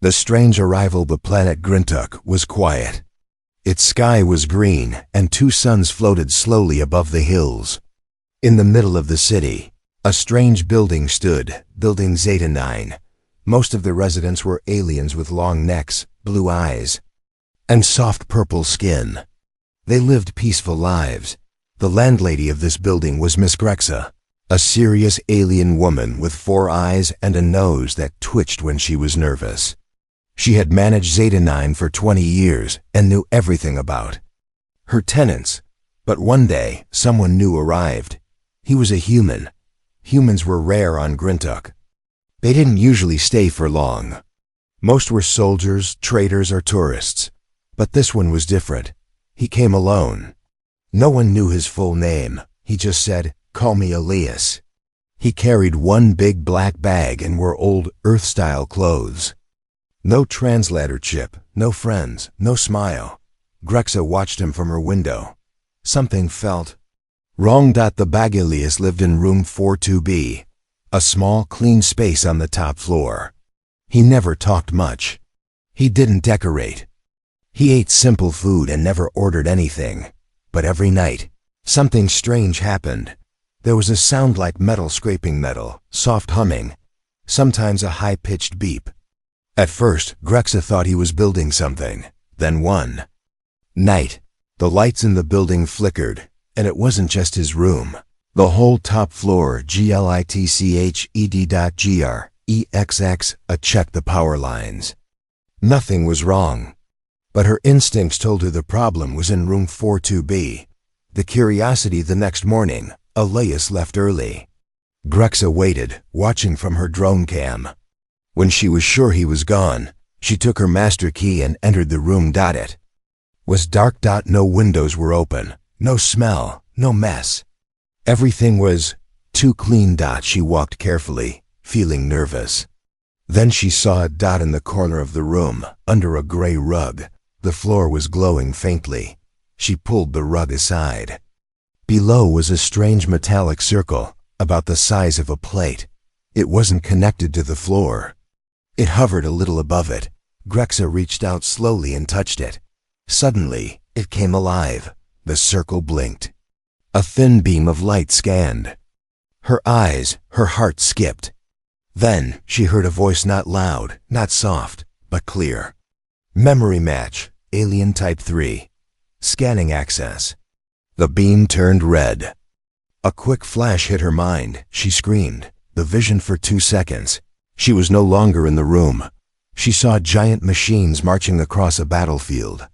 The strange arrival of the planet Grintok was quiet. Its sky was green, and two suns floated slowly above the hills. In the middle of the city, a strange building stood, Building Zeta 9. Most of the residents were aliens with long necks, blue eyes, and soft purple skin. They lived peaceful lives. The landlady of this building was Miss Grexa, a serious alien woman with 4 eyes and a nose that twitched when she was nervous. She had managed Zeta 9 for 20 years and knew everything about her tenants. But one day, someone new arrived. He was a human. Humans were rare on Grintok. They didn't usually stay for long. Most were soldiers, traders, or tourists. But this one was different. He came alone. No one knew his full name. He just said, "Call me Elias." He carried one big black bag and wore old Earth-style clothes. No translator chip, no friends, no smile. Grexa watched him from her window. Something felt wrong. The bag. Elias lived in room 42B, a small, clean space on the top floor. He never talked much. He didn't decorate. He ate simple food and never ordered anything. But every night, something strange happened. There was a sound like metal scraping metal, soft humming, sometimes a high-pitched beep. At first, Grexa thought he was building something. Then one night, the lights in the building flickered, and it wasn't just his room. The whole top floor, glitched.grexx, checked the power lines. Nothing was wrong. But her instincts told her the problem was in room 42B. The curiosity. The next morning, Elias left early. Grexa waited, watching from her drone cam. When she was sure he was gone, she took her master key and entered the room. It was dark. No windows were open, no smell, no mess. Everything was too clean. She walked carefully, feeling nervous. Then she saw a dot in the corner of the room, under a gray rug. The floor was glowing faintly. She pulled the rug aside. Below was a strange metallic circle, about the size of a plate. It wasn't connected to the floor. It hovered a little above it. Grexa reached out slowly and touched it. Suddenly, it came alive. The circle blinked. A thin beam of light scanned her eyes. Her heart skipped. Then she heard a voice, not loud, not soft, but clear. "Memory match, alien type 3. Scanning access." The beam turned red. A quick flash hit her mind. She screamed. The vision for 2 seconds. She was no longer in the room. She saw giant machines marching across a battlefield.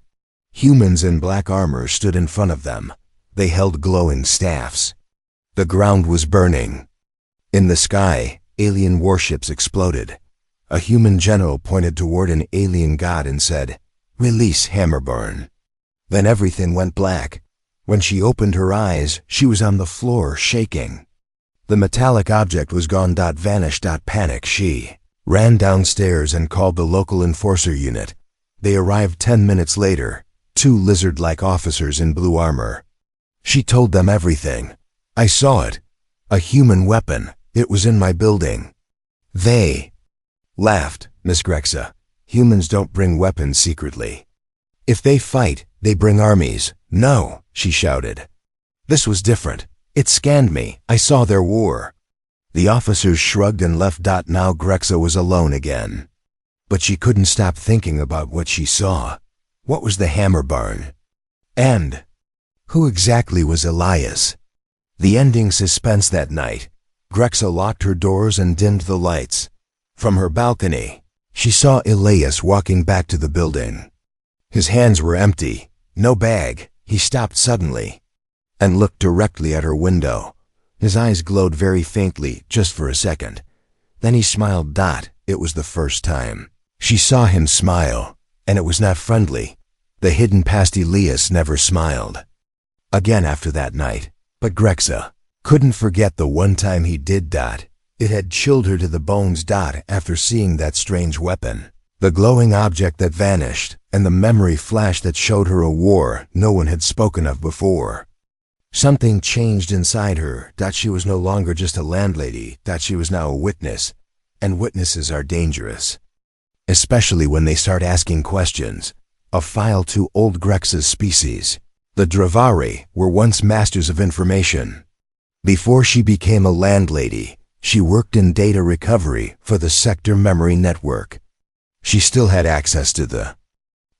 Humans in black armor stood in front of them. They held glowing staffs. The ground was burning. In the sky, alien warships exploded. A human general pointed toward an alien god and said, "Release Hammerburn." Then everything went black. When she opened her eyes, she was on the floor, shaking. The metallic object was gone. Vanished. Panic. She ran downstairs and called the local enforcer unit. They arrived 10 minutes later, 2 lizard-like officers in blue armor. She told them everything. "I saw it. A human weapon. It was in my building." They laughed. "Miss Grexa, humans don't bring weapons secretly. If they fight, they bring armies." "No," she shouted. "This was different. It scanned me. I saw their war." The officers shrugged and left. Now Grexa was alone again. But she couldn't stop thinking about what she saw. What was the hammer barn? And who exactly was Elias? The ending suspense that night. Grexa locked her doors and dimmed the lights. From her balcony, she saw Elias walking back to the building. His hands were empty. No bag. He stopped suddenly and looked directly at her window. His eyes glowed very faintly, just for a second. Then he smiled. It was the first time she saw him smile, and it was not friendly. The hidden past Elias never smiled again after that night. But Grexa couldn't forget the one time he did. It had chilled her to the bones. After seeing that strange weapon, the glowing object that vanished, and the memory flash that showed her a war no one had spoken of before. Something changed inside her. She was no longer just a landlady. She was now a witness, and witnesses are dangerous. especially when they start asking questions. A file to old Grex's species. The Dravari were once masters of information. Before she became a landlady, she worked in data recovery for the sector memory network. She still had access to the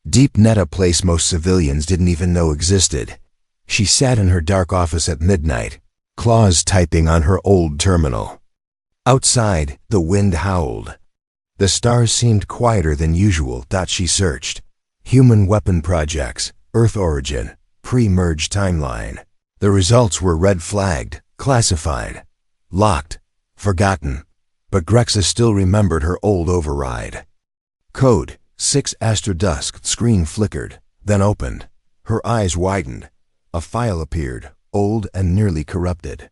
deep net, a place most civilians didn't even know existed. She sat in her dark office at midnight, claws typing on her old terminal. Outside, the wind howled. The stars seemed quieter than usual. She searched. Human weapon projects, Earth origin, pre-merge timeline. The results were red-flagged, classified, locked, forgotten. But Grexa still remembered her old override. Code 6 Astrodusk. Screen flickered, then opened. Her eyes widened. A file appeared, old and nearly corrupted.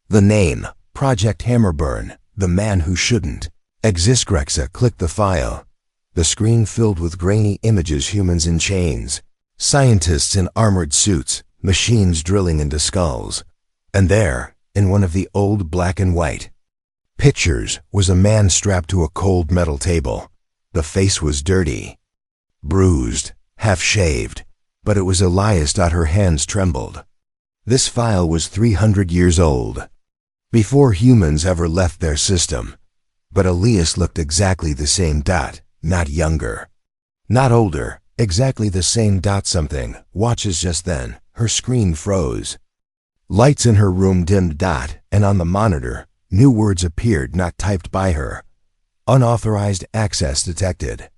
The name, Project Hammerburn, the man who shouldn't exist. Grexa clicked the file. The screen filled with grainy images, humans in chains, scientists in armored suits, machines drilling into skulls. And there, in one of the old black and white pictures, was a man strapped to a cold metal table. The face was dirty, bruised, half-shaved, but it was Elias. Her hands trembled. This file was 300 years old, before humans ever left their system. But Elias looked exactly the same. Not younger, not older, exactly the same. Something watches. Just then, her screen froze. Lights in her room dimmed. And on the monitor, new words appeared, not typed by her. Unauthorized access detected.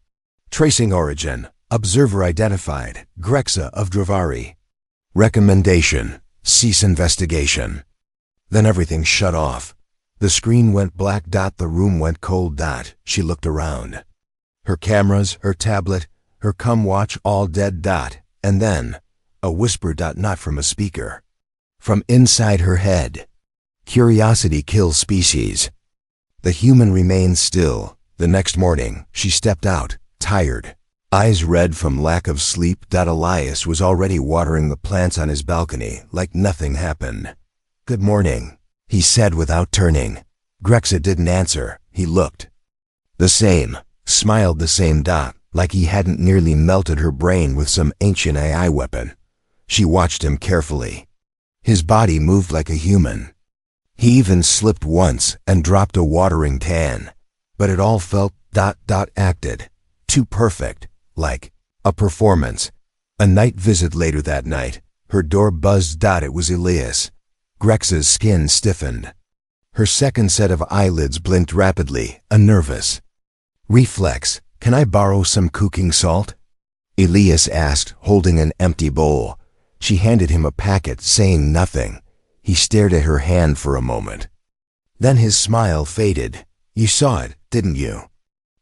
Tracing origin. Observer identified. Grexa of Dravari. Recommendation. Cease investigation. Then everything shut off. The screen went black. The room went cold. She looked around. Her cameras, her tablet, her watch, all dead. And then, a whisper. Not from a speaker. From inside her head. Curiosity kills species. The human remained still. The next morning, she stepped out, tired, eyes red from lack of sleep. Elias was already watering the plants on his balcony like nothing happened. "Good morning," he said without turning. Grexa didn't answer. He looked the same, smiled the same. Like he hadn't nearly melted her brain with some ancient AI weapon. She watched him carefully. His body moved like a human. He even slipped once and dropped a watering can. But it all felt acted. Too perfect, like a performance. A night visit later that night. Her door buzzed. It was Elias. Grexa's skin stiffened. Her second set of eyelids blinked rapidly, a nervous reflex. "Can I borrow some cooking salt?" Elias asked, holding an empty bowl. She handed him a packet, saying nothing. He stared at her hand for a moment. Then his smile faded. "You saw it, didn't you?"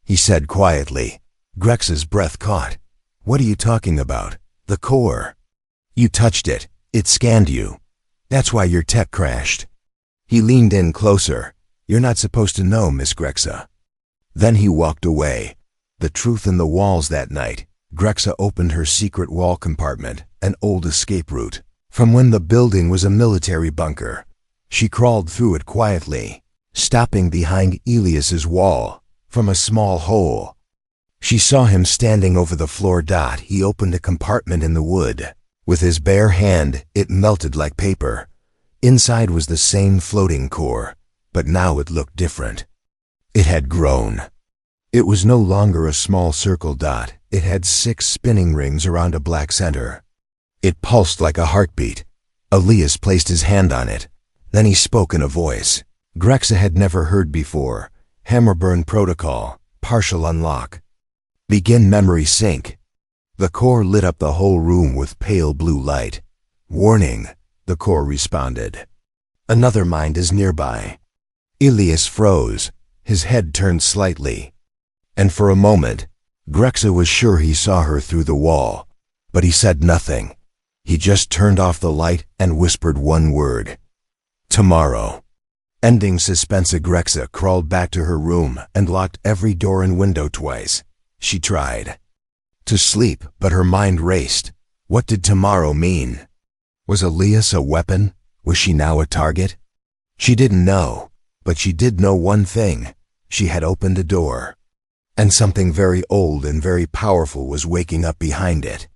he said quietly. Grexa's breath caught. "What are you talking about?" "The core. You touched it. It scanned you. That's why your tech crashed." He leaned in closer. "You're not supposed to know, Miss Grexa." Then he walked away. The truth in the walls that night. Grexa opened her secret wall compartment, an old escape route, from when the building was a military bunker. She crawled through it quietly, stopping behind Elias's wall, from a small hole. She saw him standing over the floor. He opened a compartment in the wood. With his bare hand, it melted like paper. Inside was the same floating core, but now it looked different. It had grown. It was no longer a small circle. It had 6 spinning rings around a black center. It pulsed like a heartbeat. Elias placed his hand on it. Then he spoke in a voice Grexa had never heard before. "Hammerburn protocol, partial unlock. Begin memory sync." The core lit up the whole room with pale blue light. "Warning," the core responded. "Another mind is nearby." Elias froze. His head turned slightly. And for a moment, Grexa was sure he saw her through the wall. But he said nothing. He just turned off the light and whispered one word. "Tomorrow." Ending suspense. Grexa crawled back to her room and locked every door and window twice. She tried to sleep, but her mind raced. What did tomorrow mean? Was Elias a weapon? Was she now a target? She didn't know, but she did know one thing. She had opened a door. and something very old and very powerful was waking up behind it.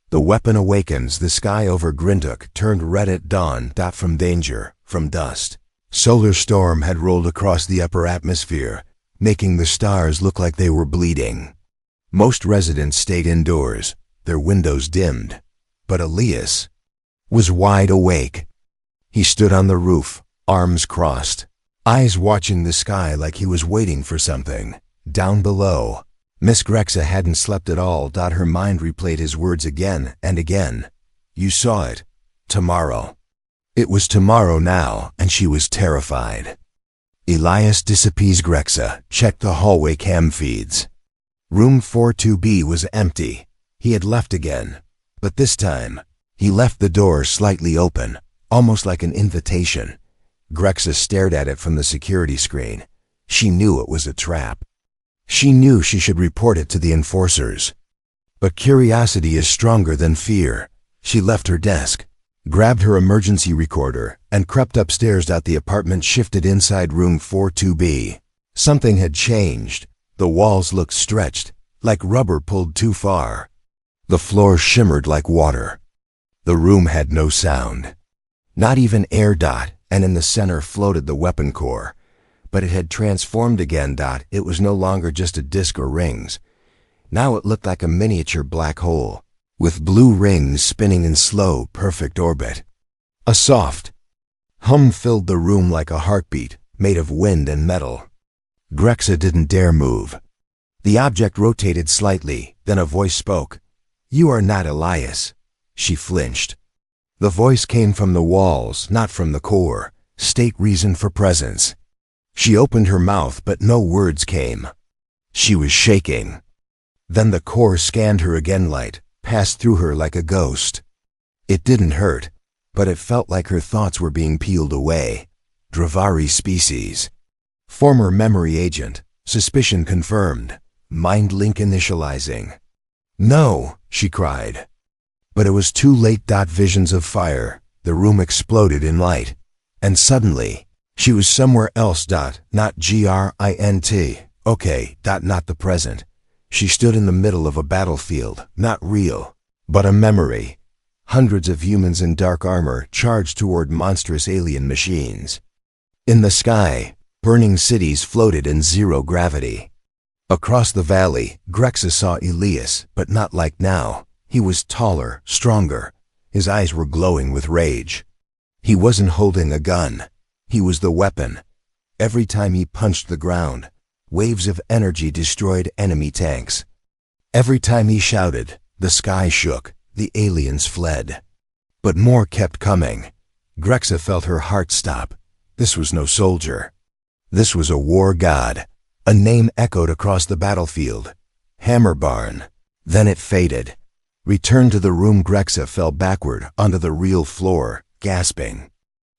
The weapon awakens. The sky over Grintok turned red at dawn. From danger, from dust. Solar storm had rolled across the upper atmosphere, making the stars look like they were bleeding. Most residents stayed indoors, their windows dimmed. But Elias was wide awake. He stood on the roof, arms crossed, eyes watching the sky like he was waiting for something. Down below, Miss Grexa hadn't slept at all. Her mind replayed his words again and again. You saw it. Tomorrow. It was tomorrow now, and she was terrified. Elias disappears. Grexa checked the hallway cam feeds. Room 42B was empty. He had left again, but this time, he left the door slightly open, almost like an invitation. Grexa stared at it from the security screen. She knew it was a trap. She knew she should report it to the enforcers. But curiosity is stronger than fear. She left her desk, grabbed her emergency recorder, and crept upstairs. The apartment shifted inside room 42B. Something had changed. The walls looked stretched, like rubber pulled too far. The floor shimmered like water. The room had no sound. Not even air. And in the center floated the weapon core. But it had transformed again. It was no longer just a disc or rings. Now it looked like a miniature black hole, with blue rings spinning in slow, perfect orbit. A soft hum filled the room like a heartbeat, made of wind and metal. Grexa didn't dare move. The object rotated slightly, then a voice spoke. You are not Elias. She flinched. The voice came from the walls, not from the core. State reason for presence. She opened her mouth, but no words came. She was shaking. Then the core scanned her again. Light passed through her like a ghost. It didn't hurt, but it felt like her thoughts were being peeled away. Dravari species. Former memory agent. Suspicion confirmed. Mind link initializing. No, she cried. But it was too late. Visions of fire. The room exploded in light. And suddenly, she was somewhere else. Not Grint. Okay. Not the present. She stood in the middle of a battlefield, not real, but a memory. Hundreds of humans in dark armor charged toward monstrous alien machines. In the sky, burning cities floated in zero gravity. Across the valley, Grexa saw Elias, but not like now. He was taller, stronger. His eyes were glowing with rage. He wasn't holding a gun. He was the weapon. Every time he punched the ground, waves of energy destroyed enemy tanks. Every time he shouted, the sky shook, the aliens fled. But more kept coming. Grexa felt her heart stop. This was no soldier. This was a war god. A name echoed across the battlefield. Hammerbarn. Then it faded. Returned to the room. Grexa fell backward onto the real floor, gasping.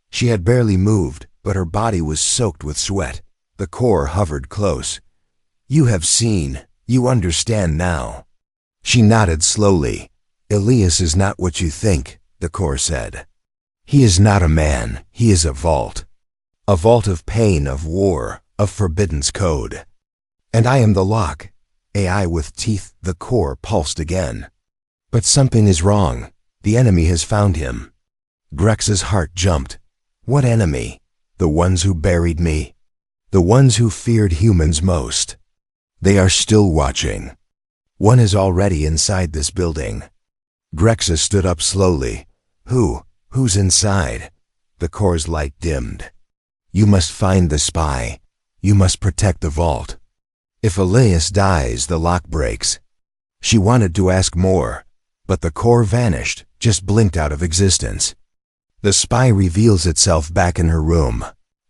She had barely moved, but her body was soaked with sweat. The core hovered close. You have seen. You understand now. She nodded slowly. Elias is not what you think, the core said. He is not a man. He is a vault. A vault of pain, of war, of forbidden's code. And I am the lock. AI with teeth. The core pulsed again. But something is wrong. The enemy has found him. Grexa's heart jumped. What enemy? The ones who buried me. The ones who feared humans most. They are still watching. One is already inside this building. Grexa stood up slowly. Who's inside? The core's light dimmed. You must find the spy. You must protect the vault. If Elias dies, the lock breaks. She wanted to ask more, but the core vanished, just blinked out of existence. The spy reveals itself back in her room.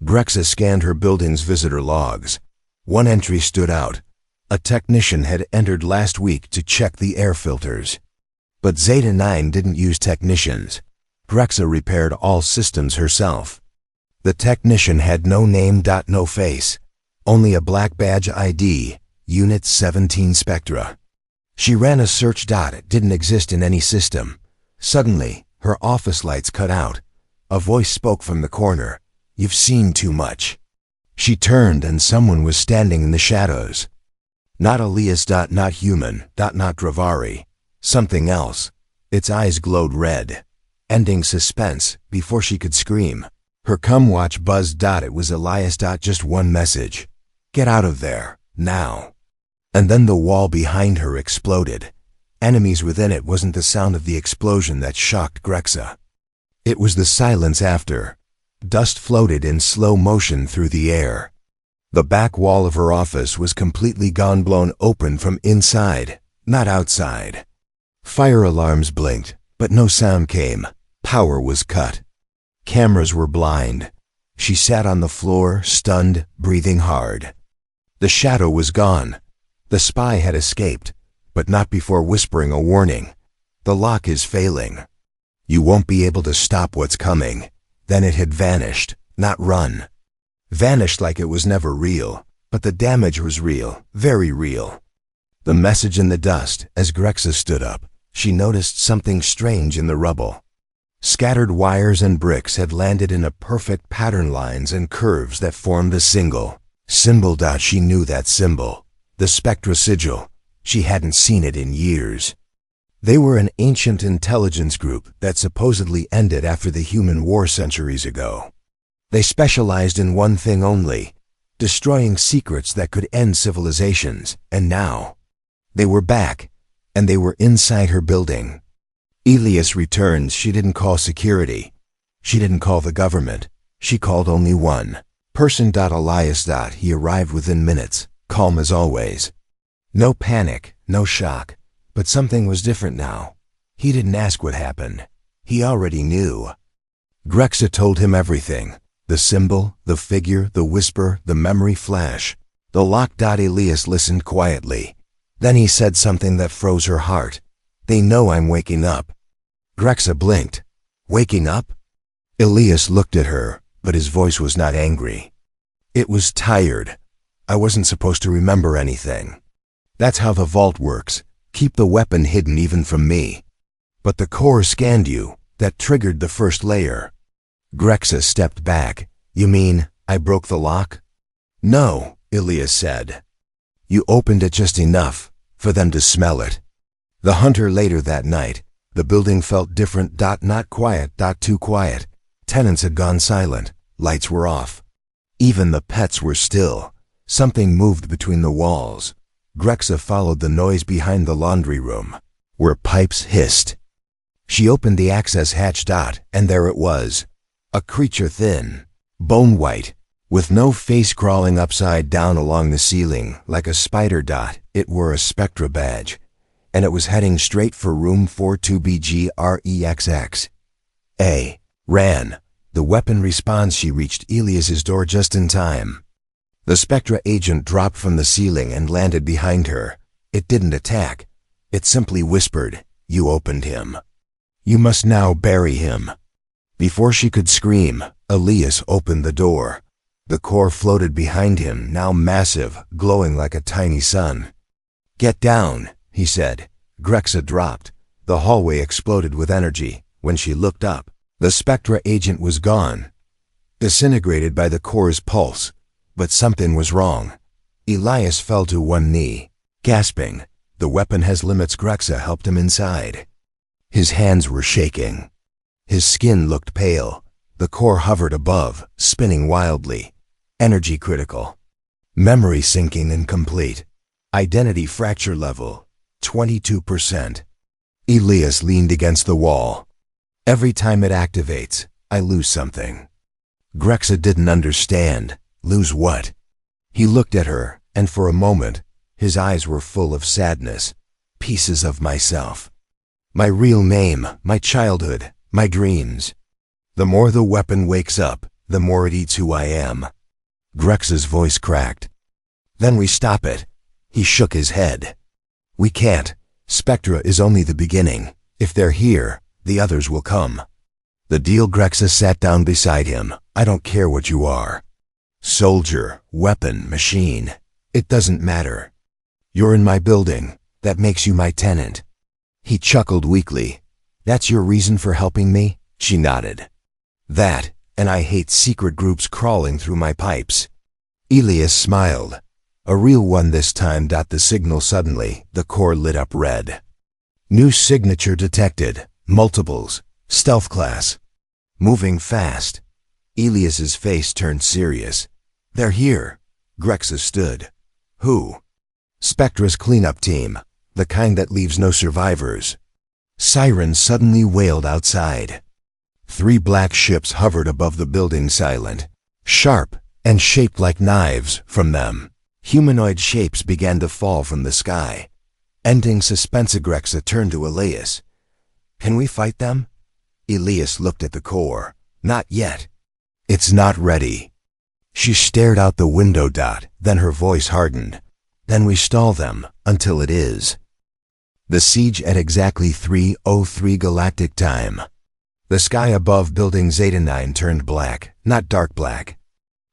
Grexa scanned her building's visitor logs. One entry stood out. A technician had entered last week to check the air filters. But Zeta 9 didn't use technicians. Grexa repaired all systems herself. The technician had no name, no face. Only a black badge ID, Unit 17 Spectra. She ran a search. It didn't exist in any system. Suddenly, her office lights cut out. A voice spoke from the corner. You've seen too much. She turned and someone was standing in the shadows. Not Elias. Not human. Not Dravari. Something else. Its eyes glowed red, ending suspense before she could scream. Her come-watch buzzed. It was Elias. Just one message. Get out of there, now. And then the wall behind her exploded. Enemies within it wasn't the sound of the explosion that shocked Grexa. It was the silence after. Dust floated in slow motion through the air. The back wall of her office was completely gone, blown open from inside, not outside. Fire alarms blinked, but no sound came. Power was cut. Cameras were blind. She sat on the floor, stunned, breathing hard. The shadow was gone. The spy had escaped, but not before whispering a warning. The lock is failing. You won't be able to stop what's coming. Then it had vanished, not run. Vanished like it was never real, but the damage was real, very real. The message in the dust. As Grexa stood up, she noticed something strange in the rubble. Scattered wires and bricks had landed in a perfect pattern, lines and curves that formed a single symbol. She knew that symbol. The Spectra sigil. She hadn't seen it in years. They were an ancient intelligence group that supposedly ended after the human war centuries ago. They specialized in one thing only: destroying secrets that could end civilizations. And now they were back, and they were inside her building. Elias returned. She didn't call security. She didn't call the government. She called only one person. Elias. He arrived within minutes, calm as always. No panic, no shock, but something was different now. He didn't ask what happened. He already knew. Grexa told him everything. The symbol, the figure, the whisper, the memory flash, the lock. Elias listened quietly. Then he said something that froze her heart. They know I'm waking up. Grexa blinked. Waking up? Elias looked at her, but his voice was not angry. It was tired. I wasn't supposed to remember anything. That's how the vault works. Keep the weapon hidden even from me. But the core scanned you. That triggered the first layer. Grexa stepped back. You mean I broke the lock? No, Elias said. You opened it just enough for them to smell it. The hunter. Later that night, the building felt different. Not quiet. Too quiet. Tenants had gone silent. Lights were off. Even the pets were still. Something moved between the walls. Grexa followed the noise behind the laundry room, where pipes hissed. She opened the access hatch. And there it was. A creature, thin, bone-white, with no face, crawling upside down along the ceiling like a spider. It wore a Spectra badge, and it was heading straight for room 42B. Grexx. Ran. The weapon responds. She reached Elias's door just in time. The Spectra agent dropped from the ceiling and landed behind her. It didn't attack. It simply whispered, "You opened him. You must now bury him." Before she could scream, Elias opened the door. The core floated behind him, now massive, glowing like a tiny sun. "Get down," he said. Grexa dropped. The hallway exploded with energy. When she looked up, the Spectra agent was gone, disintegrated by the core's pulse. But something was wrong. Elias fell to one knee, gasping. The weapon has limits. Grexa helped him inside. His hands were shaking. His skin looked pale. The core hovered above, spinning wildly. Energy critical. Memory sinking incomplete. Identity fracture level, 22%. Elias leaned against the wall. Every time it activates, I lose something. Grexa didn't understand. Lose what? He looked at her, and for a moment, his eyes were full of sadness. Pieces of myself. My real name, my childhood, my dreams. The more the weapon wakes up, the more it eats who I am. Grex's voice cracked. Then we stop it. He shook his head. We can't. Spectra is only the beginning. If they're here, the others will come. The deal. Grexa sat down beside him. I don't care what you are. Soldier, weapon, machine. It doesn't matter. You're in my building. That makes you my tenant. He chuckled weakly. That's your reason for helping me? She nodded. That, and I hate secret groups crawling through my pipes. Elias smiled. A real one this time. The signal suddenly, the core lit up red. New signature detected. Multiples. Stealth class. Moving fast. Elias's face turned serious. They're here. Grexa stood. Who? Spectra's cleanup team. The kind that leaves no survivors. Sirens suddenly wailed outside. 3 black ships hovered above the building, silent, sharp, and shaped like knives. From them, humanoid shapes began to fall from the sky. Ending suspense, Grexa turned to Elias. Can we fight them? Elias looked at the core. Not yet. It's not ready. She stared out the window. Then her voice hardened. Then we stall them until it is. The siege at exactly 3:03 galactic time. The sky above building Zeta 9 turned black, not dark black.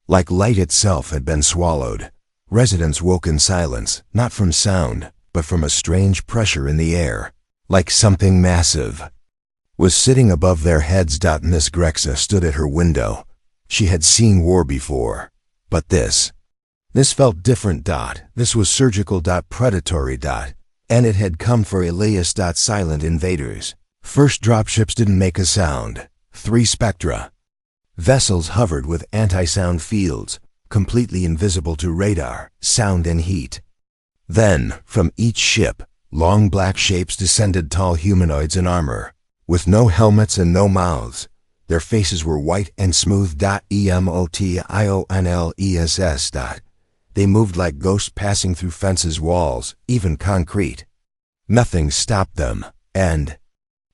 Like light itself had been swallowed. Residents woke in silence, not from sound, but from a strange pressure in the air. Like something massive was sitting above their heads. Miss Grexa stood at her window. She had seen war before. But this felt different. This was surgical. Predatory. And it had come for Elias. Silent invaders. First dropships didn't make a sound. 3 spectra. Vessels hovered with anti-sound fields, completely invisible to radar, sound, and heat. Then, from each ship, long black shapes descended, tall humanoids in armor, with no helmets and no mouths. Their faces were white and smooth. Emotionless. They moved like ghosts passing through fences, walls, even concrete. Nothing stopped them, and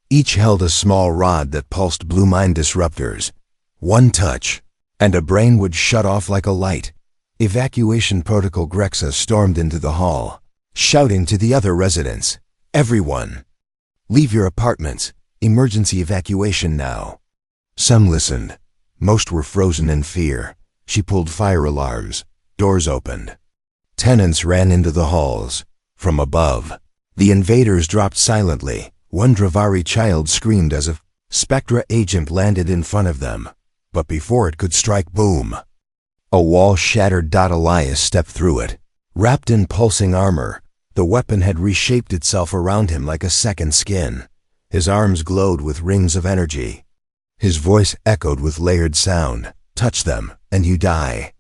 each held a small rod that pulsed blue mind disruptors. One touch, and a brain would shut off like a light. Evacuation protocol. Grexa stormed into the hall, shouting to the other residents. Everyone, leave your apartments. Emergency evacuation now. Some listened. Most were frozen in fear. She pulled fire alarms. Doors opened. Tenants ran into the halls. From above, the invaders dropped silently. One Dravari child screamed as a Spectra agent landed in front of them. But before it could strike, boom! A wall shattered. Elias stepped through it. Wrapped in pulsing armor, the weapon had reshaped itself around him like a second skin. His arms glowed with rings of energy. His voice echoed with layered sound. Touch them, and you die.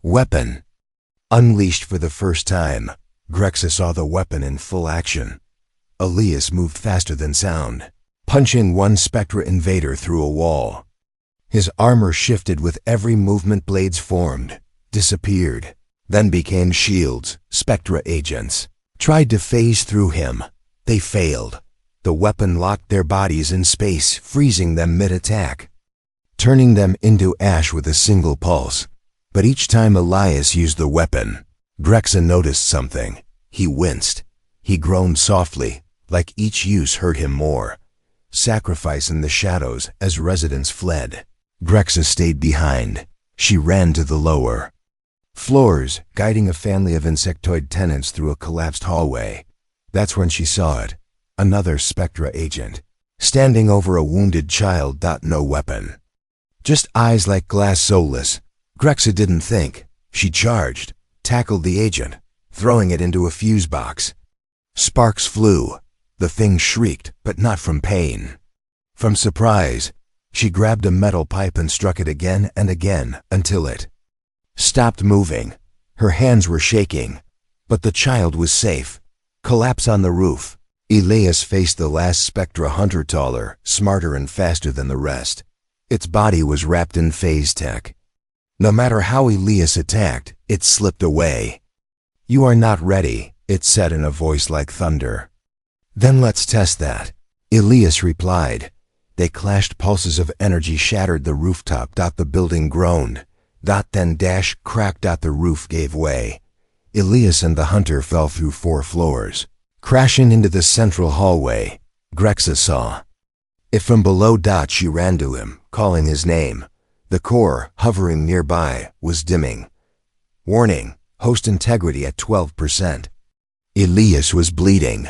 Weapon. Unleashed for the first time, Grexa saw the weapon in full action. Elias moved faster than sound, punching one Spectra invader through a wall. His armor shifted with every movement. Blades formed, disappeared, then became shields. Spectra agents tried to phase through him. They failed. The weapon locked their bodies in space, freezing them mid-attack, turning them into ash with a single pulse. But each time Elias used the weapon, Grexa noticed something. He winced. He groaned softly, like each use hurt him more. Sacrifice in the shadows as residents fled. Grexa stayed behind. She ran to the lower floors, guiding a family of insectoid tenants through a collapsed hallway. That's when she saw it. Another Spectra agent, standing over a wounded child. No weapon. Just eyes like glass, soulless. Grexa didn't think. She charged, tackled the agent, throwing it into a fuse box. Sparks flew. The thing shrieked, but not from pain. From surprise. She grabbed a metal pipe and struck it again and again until it stopped moving. Her hands were shaking, but the child was safe. Collapse on the roof. Elias faced the last Spectra hunter, taller, smarter, and faster than the rest. Its body was wrapped in phase tech. No matter how Elias attacked, it slipped away. You are not ready, it said in a voice like thunder. Then let's test that, Elias replied. They clashed. Pulses of energy shattered the rooftop. The building groaned. Then cracked. The roof gave way. Elias and the hunter fell through 4 floors, crashing into the central hallway. Grexa saw it from below. She ran to him, calling his name. The core, hovering nearby, was dimming. Warning, host integrity at 12%. Elias was bleeding.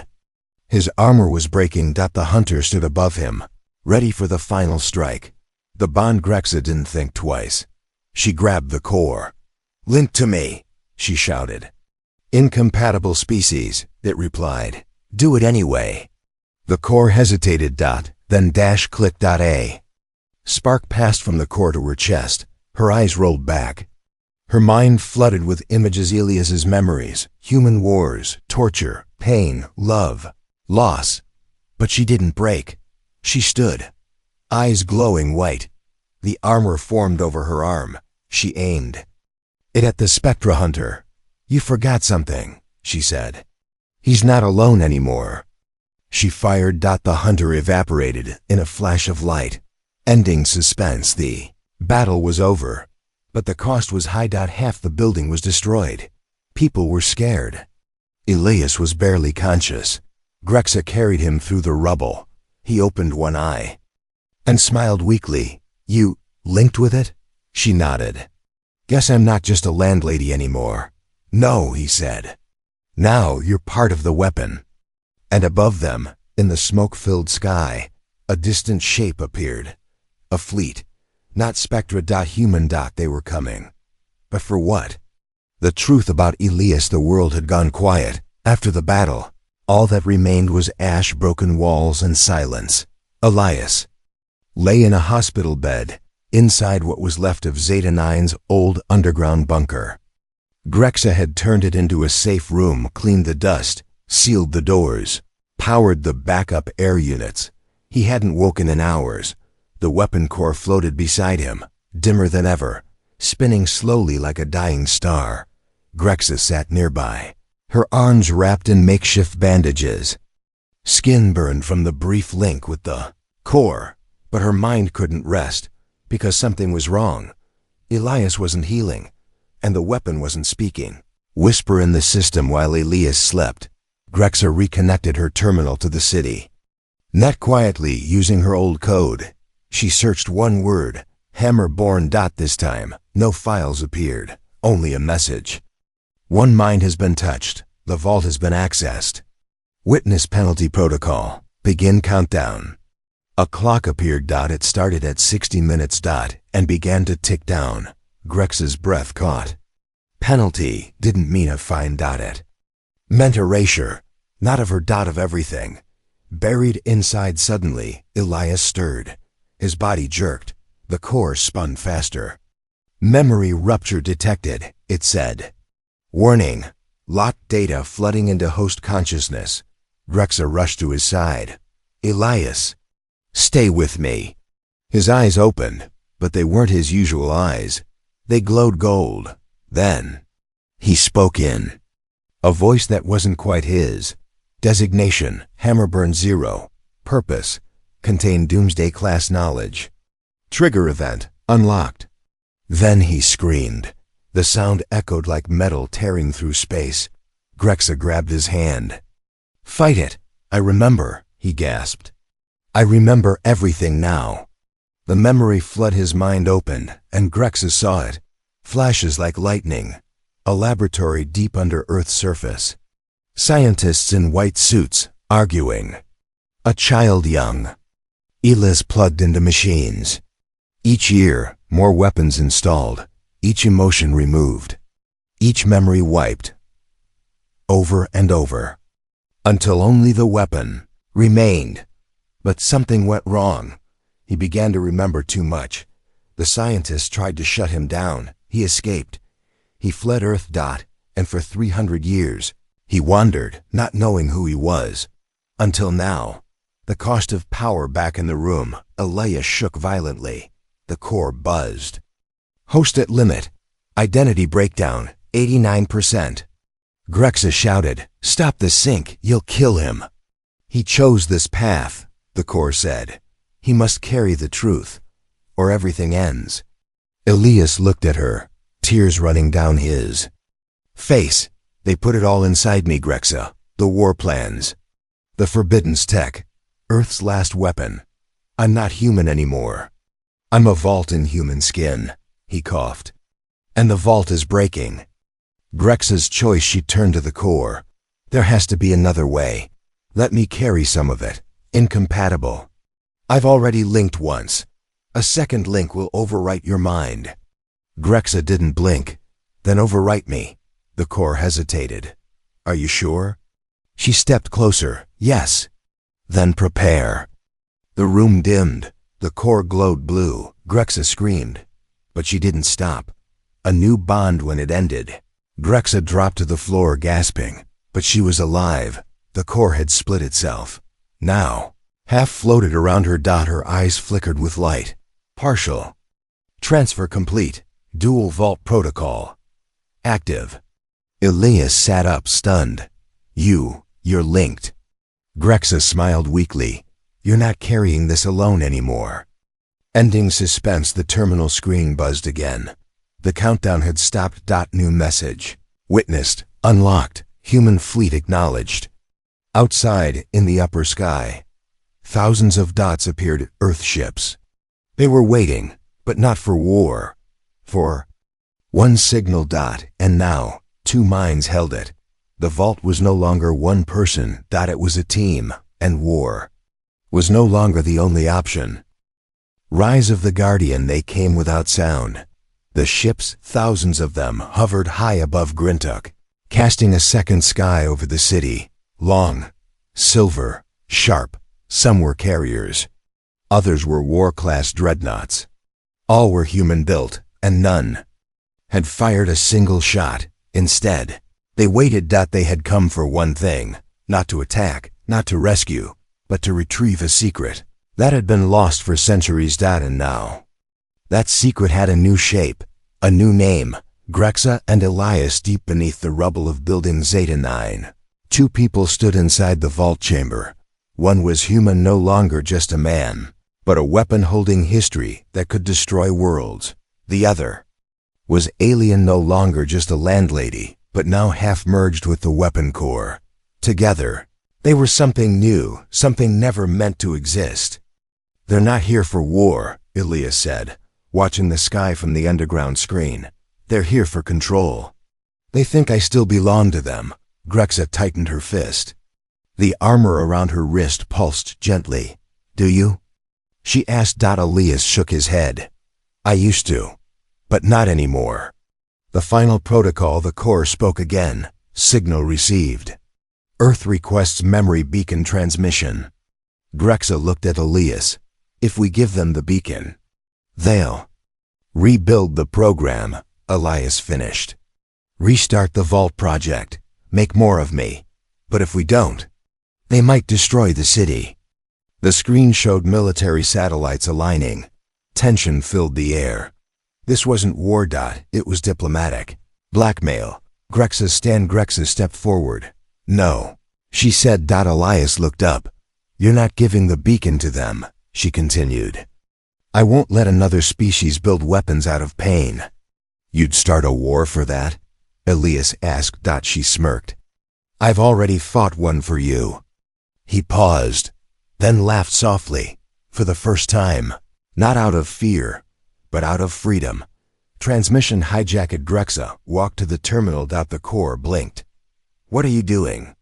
His armor was breaking. The hunter stood above him, ready for the final strike. The bond. Grexa didn't think twice. She grabbed the core. Link to me, she shouted. Incompatible species, it replied. Do it anyway. The core hesitated. Then clicked. A spark passed from the core to her chest. Her eyes rolled back. Her mind flooded with images, Elias's memories, human wars, torture, pain, love, loss. But she didn't break. She stood, eyes glowing white. The armor formed over her arm. She aimed. It at the Spectra Hunter. You forgot something, she said. He's not alone anymore. She fired. The hunter evaporated in a flash of light, ending suspense. The battle was over, but the cost was high. Half the building was destroyed. People were scared. Elias was barely conscious. Grexa carried him through the rubble. He opened one eye and smiled weakly. You linked with it? She nodded. Guess I'm not just a landlady anymore. No, he said. Now you're part of the weapon. And above them, in the smoke-filled sky, a distant shape appeared. A fleet. Not Spectra. Human. They were coming. But for what? The truth about Elias: the world had gone quiet. After the battle, all that remained was ash, broken walls, and silence. Elias lay in a hospital bed, inside what was left of Zeta 9's old underground bunker. Grexa had turned it into a safe room, cleaned the dust, sealed the doors, powered the backup air units. He hadn't woken in hours. The weapon core floated beside him, dimmer than ever, spinning slowly like a dying star. Grexa sat nearby, her arms wrapped in makeshift bandages. Skin burned from the brief link with the core, but her mind couldn't rest, because something was wrong. Elias wasn't healing, and the weapon wasn't speaking. Whisper in the system while Elias slept. Grexa reconnected her terminal to the city. Not quietly, using her old code. She searched one word, Hammerborn. This time, no files appeared, only a message. One mind has been touched. The vault has been accessed. Witness penalty protocol. Begin countdown. A clock appeared. It started at 60 minutes. And began to tick down. Grex's breath caught. Penalty didn't mean a fine. It meant erasure. Not of her. Of everything. Buried inside. Suddenly, Elias stirred. His body jerked. The core spun faster. Memory rupture detected, it said. Warning. Locked data flooding into host consciousness. Grexa rushed to his side. Elias. Stay with me. His eyes opened, but they weren't his usual eyes. They glowed gold. Then, he spoke in a voice that wasn't quite his. Designation, Hammerburn 0. Purpose, contain Doomsday class knowledge. Trigger event, unlocked. Then he screamed. The sound echoed like metal tearing through space. Grexa grabbed his hand. Fight it. I remember, he gasped. I remember everything now. The memory flood his mind opened, and Grexa saw it. Flashes like lightning. A laboratory deep under Earth's surface. Scientists in white suits, arguing. A child young. Elias plugged into machines. Each year, more weapons installed. Each emotion removed. Each memory wiped. Over and over. Until only the weapon remained. But something went wrong. He began to remember too much. The scientists tried to shut him down. He escaped. He fled Earth. And for 300 years, he wandered, not knowing who he was. Until now. The cost of power back in the room. Elias shook violently. The core buzzed. Host at limit. Identity breakdown, 89%. Grexa shouted, Stop the sync, you'll kill him. He chose this path, the core said. He must carry the truth, or everything ends. Elias looked at her, tears running down his face. They put it all inside me, Grexa. The war plans. The Forbidden's tech. Earth's last weapon. I'm not human anymore. I'm a vault in human skin, he coughed. And the vault is breaking. Grexa's choice. She turned to the core. There has to be another way. Let me carry some of it. Incompatible. I've already linked once. A second link will overwrite your mind. Grexa didn't blink. Then overwrite me. The core hesitated. Are you sure? She stepped closer. Yes. Then prepare. The room dimmed. The core glowed blue. Grexa screamed. But she didn't stop. A new bond when it ended. Grexa dropped to the floor gasping. But she was alive. The core had split itself. Now, half floated around her. Her eyes flickered with light. Partial. Transfer complete. Dual vault protocol. Active. Elias sat up, stunned. You're linked. Grexa smiled weakly. You're not carrying this alone anymore. Ending suspense. The terminal screen buzzed again. The countdown had stopped. New message. Witnessed. Unlocked. Human fleet acknowledged. Outside, in the upper sky, thousands of dots appeared. Earth ships. They were waiting, but not for war. For one signal. And now, two minds held it. The vault was no longer one person. It was a team, and war was no longer the only option. Rise of the Guardian. They came without sound. The ships, thousands of them, hovered high above Grintok, casting a second sky over the city. Long, silver, sharp. Some were carriers. Others were war-class dreadnoughts. All were human-built, and none had fired a single shot. Instead, they waited. They had come for one thing, not to attack, not to rescue, but to retrieve a secret that had been lost for centuries. And now, that secret had a new shape, a new name. Grexa and Elias. Deep beneath the rubble of Building Zeta 9, two people stood inside the vault chamber. One was human, no longer just a man, but a weapon holding history that could destroy worlds. The other was alien, no longer just a landlady, but now half merged with the weapon core. Together, they were something new, something never meant to exist. They're not here for war, Elias said, watching the sky from the underground screen. They're here for control. They think I still belong to them. Grexa tightened her fist. The armor around her wrist pulsed gently. Do you? She asked. Elias shook his head. I used to, but not anymore. The final protocol. The core spoke again. Signal received. Earth requests memory beacon transmission. Grexa looked at Elias. If we give them the beacon, they'll rebuild the program. Elias finished. Restart the vault project. Make more of me. But if we don't, they might destroy the city. The screen showed military satellites aligning. Tension filled the air. This wasn't war. It was diplomatic. Blackmail. Grexa stepped forward. No, she said. Elias looked up. You're not giving the beacon to them, she continued. I won't let another species build weapons out of pain. You'd start a war for that? Elias asked. She smirked. I've already fought one for you. He paused, then laughed softly. For the first time, not out of fear, but out of freedom. Transmission hijacked. Grexa walked to the terminal. The core blinked. What are you doing?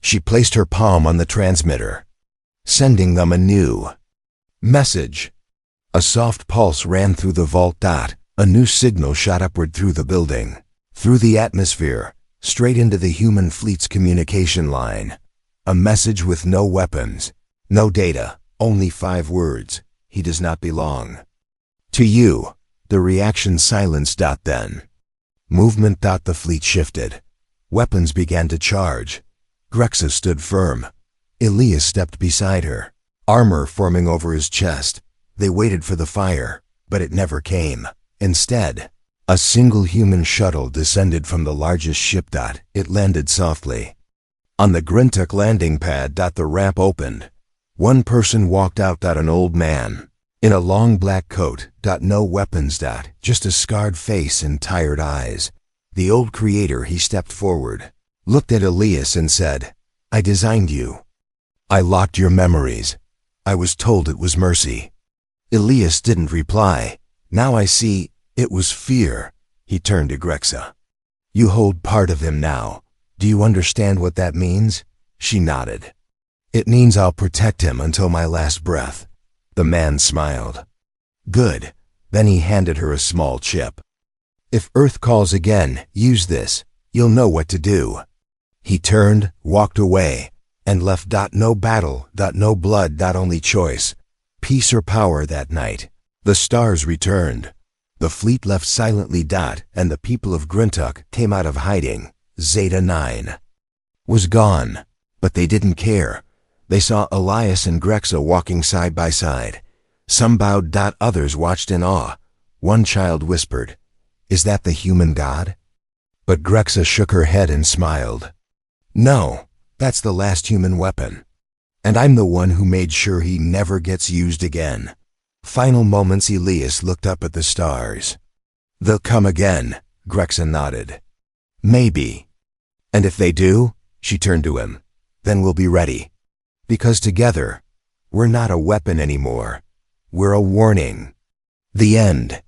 She placed her palm on the transmitter, sending them a new message. A soft pulse ran through the vault. A new signal shot upward through the building, through the atmosphere, straight into the human fleet's communication line. A message with no weapons, no data, only 5 words. He does not belong to you. The reaction silenced. Then movement. The fleet shifted. Weapons began to charge. Grexa stood firm. Elias stepped beside her, armor forming over his chest. They waited for the fire, but it never came. Instead, a single human shuttle descended from the largest ship. It landed softly on the Grintok landing pad. The ramp opened. One person walked out. An old man, in a long black coat. No weapons. Just a scarred face and tired eyes. The old creator. He stepped forward, looked at Elias and said, I designed you. I locked your memories. I was told it was mercy. Elias didn't reply. Now I see, it was fear. He turned to Grexa. You hold part of him now. Do you understand what that means? She nodded. It means I'll protect him until my last breath. The man smiled. Good. Then he handed her a small chip. If Earth calls again, use this. You'll know what to do." He turned, walked away, and left. No battle, no blood, only choice. Peace or power that night. The stars returned. The fleet left silently. And the people of Grintok came out of hiding. Zeta 9 was gone, but they didn't care. They saw Elias and Grexa walking side by side. Some bowed. Others watched in awe. One child whispered, "Is that the human god?" But Grexa shook her head and smiled. "No, that's the last human weapon. And I'm the one who made sure he never gets used again." Final moments. Elias looked up at the stars. "They'll come again," Grexa nodded. "Maybe. And if they do," she turned to him, "then we'll be ready. Because together, we're not a weapon anymore. We're a warning." The end.